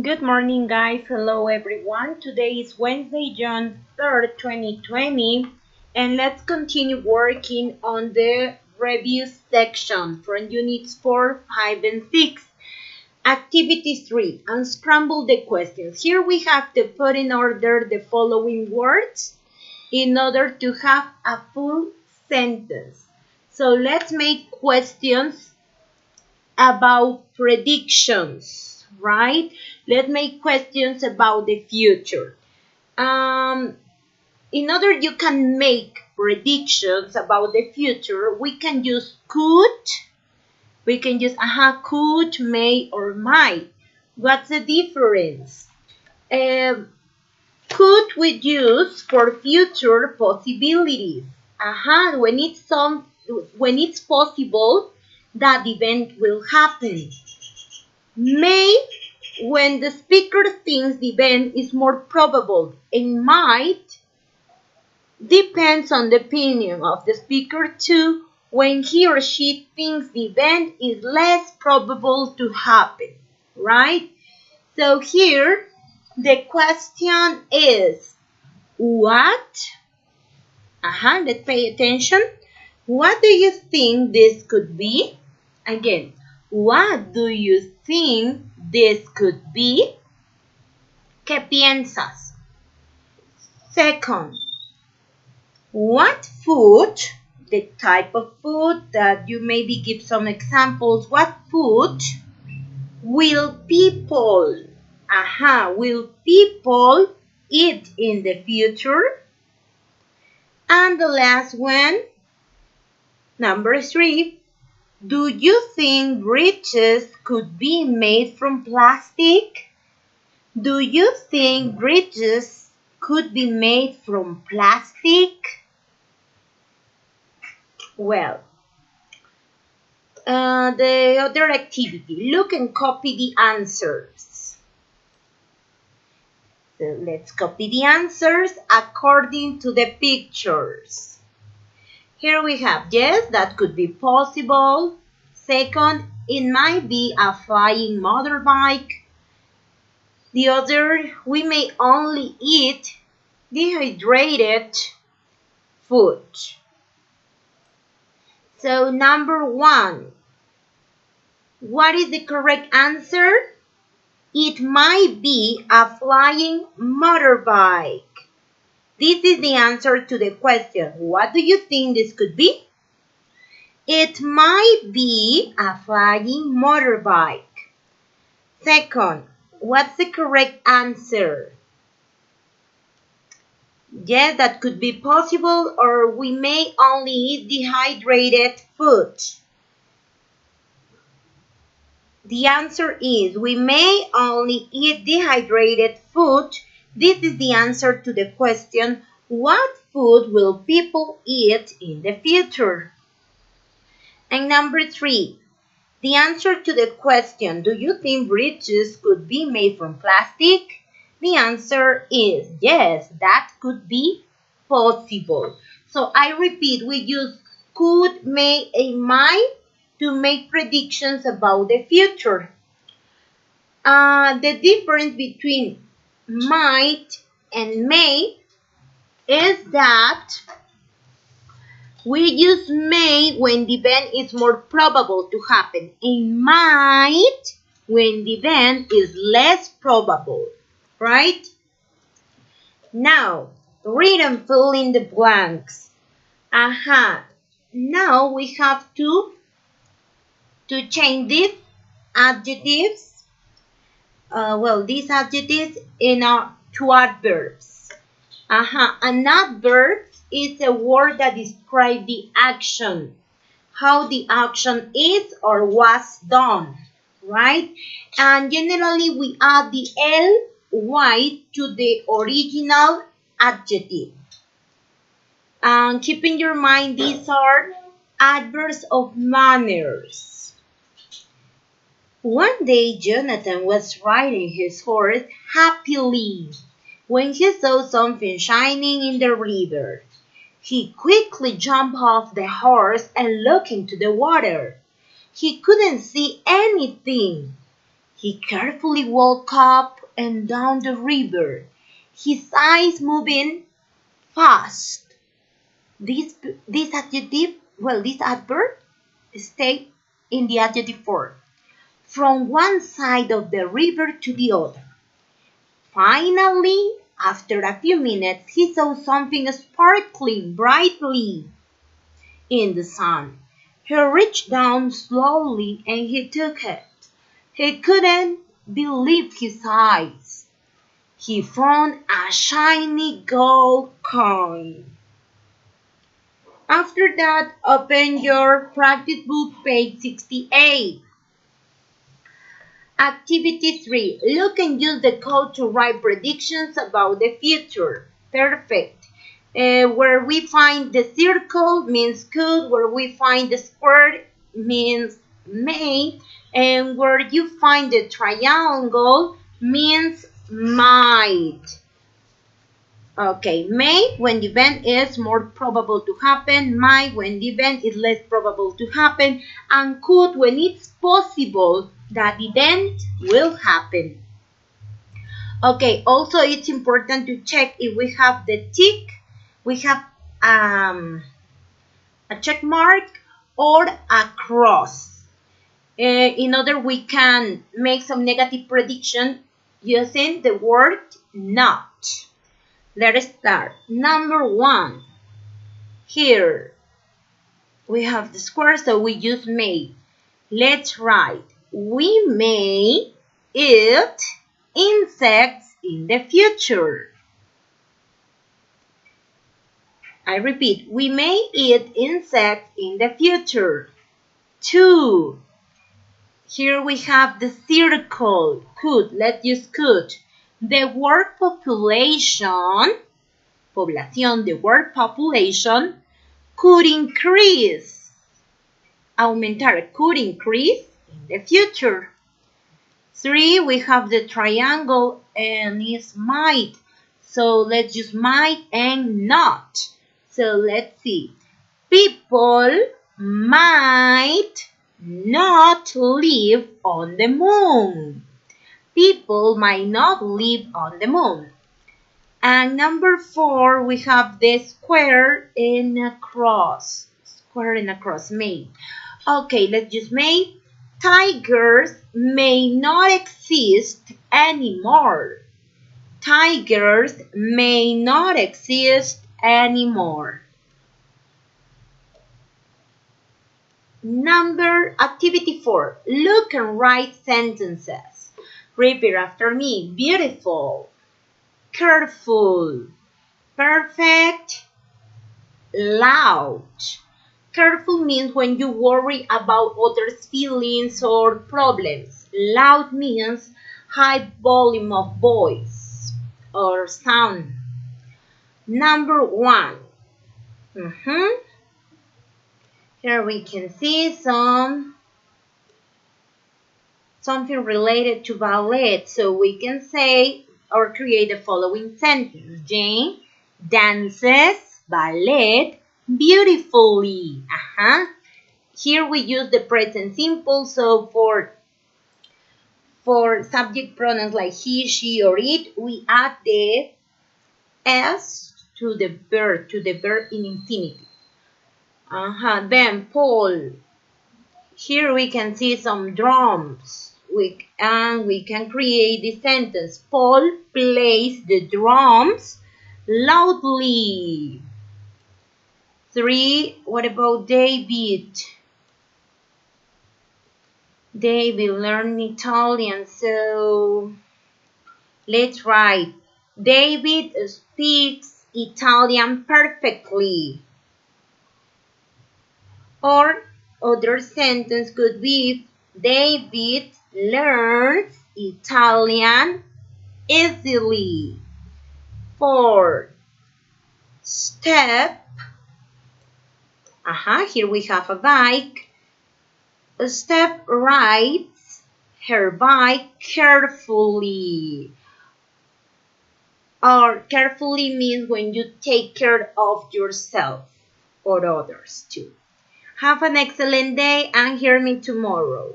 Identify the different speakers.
Speaker 1: Good morning, guys. Hello, everyone. Today is Wednesday, June 3rd, 2020, and let's continue working on the review section from units 4, 5, and 6. Activity 3, unscramble the questions. Here we have to put in order the following words in order to have a full sentence. So let's make questions about predictions, right? Let's make questions about the future. In order you can make predictions about the future, we can use could, we can use could, may, or might. What's the difference? Could we use for future possibilities? When it's possible that event will happen. May, when the speaker thinks the event is more probable, and might depends on the opinion of the speaker too, when he or she thinks the event is less probable to happen, right? So here, the question is, what? Let's pay attention. What do you think this could be? Again, what do you think this could be? ¿Qué piensas? Second, what food, the type of food that you maybe give some examples, what food will people eat in the future? And the last one, number 3, do you think bridges could be made from plastic? Do you think bridges could be made from plastic? Well, the other activity, look and copy the answers. So let's copy the answers according to the pictures. Here we have, yes, that could be possible. Second, it might be a flying motorbike. The other, we may only eat dehydrated food. So number 1, what is the correct answer? It might be a flying motorbike. This is the answer to the question. What do you think this could be? It might be a flying motorbike. Second, what's the correct answer? Yes, that could be possible, or we may only eat dehydrated food. The answer is we may only eat dehydrated food. This is the answer to the question, what food will people eat in the future? And number 3, the answer to the question, do you think bridges could be made from plastic? The answer is yes, that could be possible. So I repeat, we use could, may, and might to make predictions about the future. The difference between might and may is that we use may when the event is more probable to happen, and might when the event is less probable, right? Now, read and fill in the blanks. Now we have to change these adjectives. These adjectives to adverbs. An adverb is a word that describes the action, how the action is or was done, right? And generally we add the ly to the original adjective. And keep in your mind, these are adverbs of manners. One day Jonathan was riding his horse happily when he saw something shining in the river. He quickly jumped off the horse and looked into the water. He couldn't see anything. He carefully walked up and down the river, his eyes moving fast. This adverb stayed in the adjective form, from one side of the river to the other. Finally, after a few minutes, he saw something sparkling brightly in the sun. He reached down slowly and he took it. He couldn't believe his eyes. He found a shiny gold coin. After that, open your practice book, page 68. Activity 3. Look and use the code to write predictions about the future. Perfect. Where we find the circle means could, where we find the square means may, and where you find the triangle means might. Okay, may when the event is more probable to happen, might when the event is less probable to happen, and could when it's possible that the event will happen. Okay, also it's important to check if we have the tick, we have a check mark or a cross. In order, we can make some negative prediction using the word not. Let's start. Number 1. Here we have the square, so we use may. Let's write. We may eat insects in the future. I repeat, we may eat insects in the future. 2. Here we have the circle. Could. Let's use could. The word population, the word population could increase. Aumentar, could increase in the future. 3, we have the triangle and it's might. So let's use might and not. So let's see. People might not live on the moon. People might not live on the moon. And number 4, we have the square and a cross. Square and a cross, may. Okay, let's use may. Tigers may not exist anymore. Tigers may not exist anymore. Activity 4. Look and write sentences. Repeat after me. Beautiful, careful, perfect, loud. Careful means when you worry about others' feelings or problems. Loud means high volume of voice or sound. Number 1. Here we can see something related to ballet. So we can say or create the following sentence. Jane dances ballet beautifully. Here we use the present simple. So for subject pronouns like he, she, or it, we add the s to the verb in infinitive. Then Paul. Here we can see some drums. We can create the sentence. Paul plays the drums loudly. 3. What about David? David learned Italian, so let's write. David speaks Italian perfectly. Or other sentence could be David learns Italian easily. 4. Step. Here we have a bike. Step rides her bike carefully. Or carefully means when you take care of yourself or others too. Have an excellent day and hear me tomorrow.